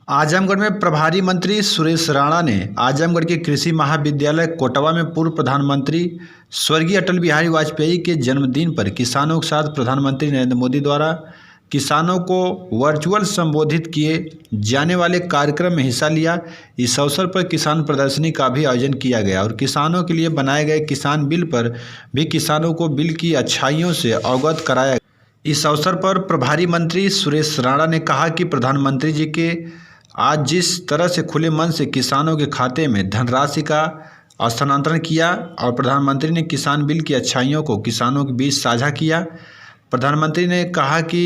आजमगढ़ में प्रभारी मंत्री सुरेश राणा ने आजमगढ़ के कृषि महाविद्यालय कोटवा में पूर्व प्रधानमंत्री स्वर्गीय अटल बिहारी वाजपेयी के जन्मदिन पर किसानों के साथ प्रधानमंत्री नरेंद्र मोदी द्वारा किसानों को वर्चुअल संबोधित किए जाने वाले कार्यक्रम में हिस्सा लिया। इस अवसर पर किसान प्रदर्शनी का भी आयोजन किया गया और किसानों के लिए बनाए गए किसान बिल पर भी किसानों को बिल की अच्छाइयों से अवगत कराया। इस अवसर पर प्रभारी मंत्री सुरेश राणा ने कहा कि प्रधानमंत्री जी के आज जिस तरह से खुले मन से किसानों के खाते में धनराशि का स्थानांतरण किया और प्रधानमंत्री ने किसान बिल की अच्छाइयों को किसानों के बीच साझा किया। प्रधानमंत्री ने कहा कि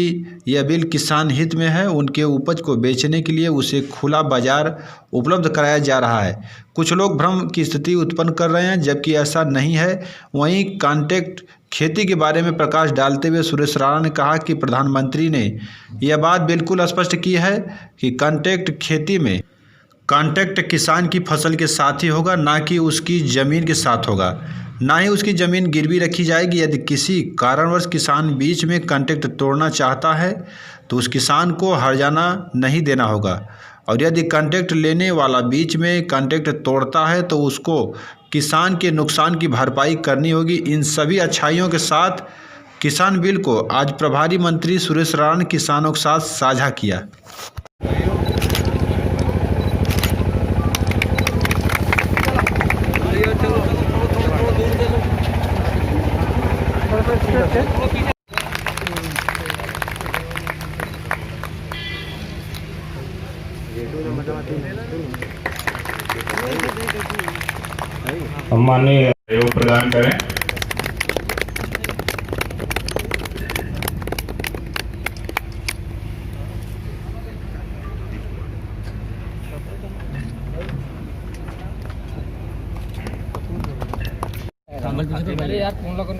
यह बिल किसान हित में है, उनके उपज को बेचने के लिए उसे खुला बाजार उपलब्ध कराया जा रहा है। कुछ लोग भ्रम की स्थिति उत्पन्न कर रहे हैं, जबकि ऐसा नहीं है। वहीं कॉन्ट्रैक्ट खेती के बारे में प्रकाश डालते हुए सुरेश राणा ने कहा कि प्रधानमंत्री ने यह बात बिल्कुल स्पष्ट की है कि कॉन्ट्रैक्ट खेती में कॉन्ट्रैक्ट किसान की फसल के साथ ही होगा, ना कि उसकी ज़मीन के साथ होगा, ना ही उसकी ज़मीन गिरवी रखी जाएगी। यदि किसी कारणवश किसान बीच में कॉन्ट्रैक्ट तोड़ना चाहता है तो उस किसान को हर्जाना नहीं देना होगा, और यदि कॉन्ट्रैक्ट लेने वाला बीच में कॉन्ट्रैक्ट तोड़ता है तो उसको किसान के नुकसान की भरपाई करनी होगी। इन सभी अच्छाइयों के साथ किसान बिल को आज प्रभारी मंत्री सुरेश राणा ने किसानों के साथ साझा किया। सम्माननीय सहयोग प्रदान करें। पहले यार फोन लगा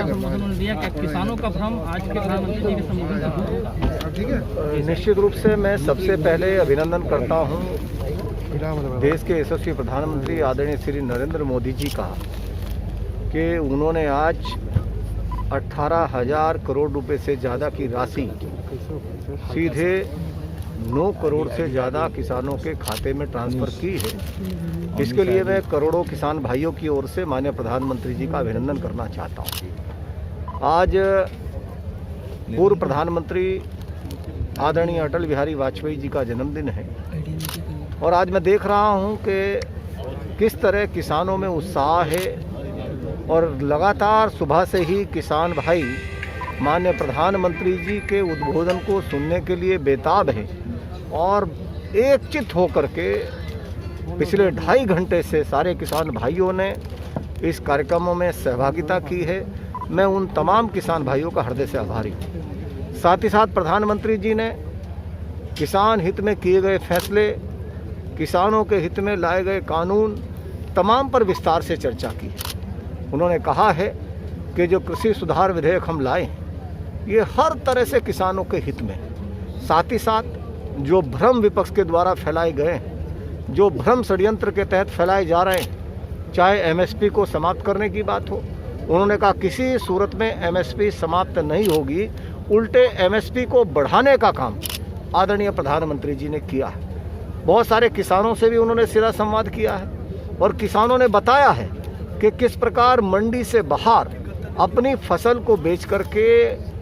उन्होंने दिया कि किसानों का भ्रम आज के प्रधानमंत्री जी के संबोधन। ठीक है, निश्चित रूप से मैं सबसे पहले अभिनंदन करता हूं देश के यशस्वी प्रधानमंत्री आदरणीय श्री नरेंद्र मोदी जी का कि उन्होंने आज 18,000 करोड़ रुपए से ज़्यादा की राशि सीधे 9 करोड़ से ज़्यादा किसानों के खाते में ट्रांसफ़र की है। इसके लिए मैं करोड़ों किसान भाइयों की ओर से माननीय प्रधानमंत्री जी का अभिनंदन करना चाहता हूँ। आज पूर्व प्रधानमंत्री आदरणीय अटल बिहारी वाजपेयी जी का जन्मदिन है और आज मैं देख रहा हूँ कि किस तरह किसानों में उत्साह है और लगातार सुबह से ही किसान भाई माननीय प्रधानमंत्री जी के उद्बोधन को सुनने के लिए बेताब हैं और एकचित्त होकर के पिछले 2.5 घंटे से सारे किसान भाइयों ने इस कार्यक्रमों में सहभागिता की है। मैं उन तमाम किसान भाइयों का हृदय से आभारी हूँ। साथ ही साथ प्रधानमंत्री जी ने किसान हित में किए गए फैसले, किसानों के हित में लाए गए कानून तमाम पर विस्तार से चर्चा की है। उन्होंने कहा है कि जो कृषि सुधार विधेयक हम लाए हैं ये हर तरह से किसानों के हित में। साथ ही साथ जो भ्रम विपक्ष के द्वारा फैलाए गए हैं, जो भ्रम षड्यंत्र के तहत फैलाए जा रहे हैं, चाहे एमएसपी को समाप्त करने की बात हो, उन्होंने कहा किसी सूरत में एमएसपी समाप्त नहीं होगी, उल्टे एमएसपी को बढ़ाने का काम आदरणीय प्रधानमंत्री जी ने किया है। बहुत सारे किसानों से भी उन्होंने सीधा संवाद किया है और किसानों ने बताया है कि किस प्रकार मंडी से बाहर अपनी फसल को बेच करके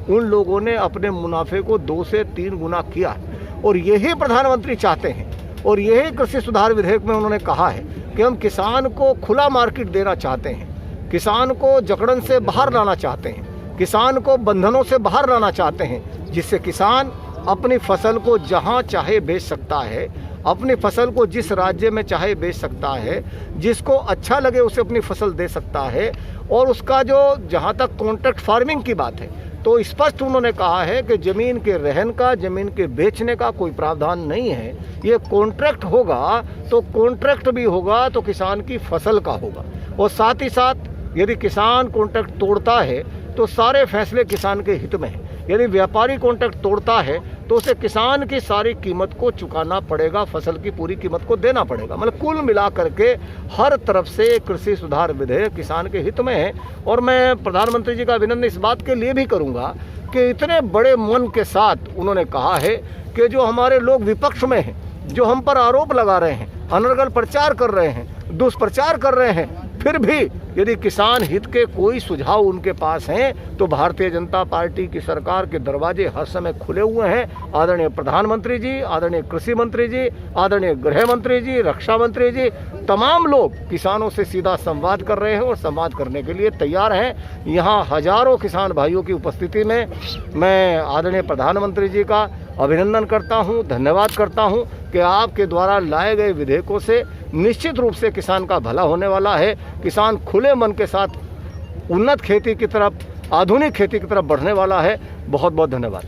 उन लोगों ने अपने मुनाफे को 2 से 3 गुना किया और यही प्रधानमंत्री चाहते हैं। और यही कृषि सुधार विधेयक में उन्होंने कहा है कि हम किसान को खुला मार्केट देना चाहते हैं, किसान को जकड़न से बाहर लाना चाहते हैं, किसान को बंधनों से बाहर लाना चाहते हैं, जिससे किसान अपनी फसल को जहां चाहे बेच सकता है, अपनी फसल को जिस राज्य में चाहे बेच सकता है, जिसको अच्छा लगे उसे अपनी फसल दे सकता है। और उसका जो जहां तक कॉन्ट्रैक्ट फार्मिंग की बात है तो स्पष्ट उन्होंने कहा है कि ज़मीन के रहन का, ज़मीन के बेचने का कोई प्रावधान नहीं है। ये कॉन्ट्रैक्ट होगा तो कॉन्ट्रैक्ट भी होगा तो किसान की फसल का होगा। और साथ ही साथ यदि किसान कॉन्ट्रैक्ट तोड़ता है तो सारे फैसले किसान के हित में हैं। यदि व्यापारी कॉन्ट्रैक्ट तोड़ता है तो उसे किसान की सारी कीमत को चुकाना पड़ेगा, फसल की पूरी कीमत को देना पड़ेगा। मतलब कुल मिला करके हर तरफ से कृषि सुधार विधेयक किसान के हित में है। और मैं प्रधानमंत्री जी का अभिनंदन इस बात के लिए भी करूंगा कि इतने बड़े मन के साथ उन्होंने कहा है कि जो हमारे लोग विपक्ष में हैं, जो हम पर आरोप लगा रहे हैं, अनर्गल प्रचार कर रहे हैं, दुष्प्रचार कर रहे हैं, फिर भी यदि किसान हित के कोई सुझाव उनके पास हैं तो भारतीय जनता पार्टी की सरकार के दरवाजे हर समय खुले हुए हैं। आदरणीय प्रधानमंत्री जी, आदरणीय कृषि मंत्री जी, आदरणीय गृह मंत्री जी, रक्षा मंत्री जी, तमाम लोग किसानों से सीधा संवाद कर रहे हैं और संवाद करने के लिए तैयार हैं। यहाँ हजारों किसान भाइयों की उपस्थिति में मैं आदरणीय प्रधानमंत्री जी का अभिनंदन करता हूँ, धन्यवाद करता हूँ कि आपके द्वारा लाए गए विधेयकों से निश्चित रूप से किसान का भला होने वाला है। किसान खुले मन के साथ उन्नत खेती की तरफ, आधुनिक खेती की तरफ बढ़ने वाला है। बहुत बहुत धन्यवाद।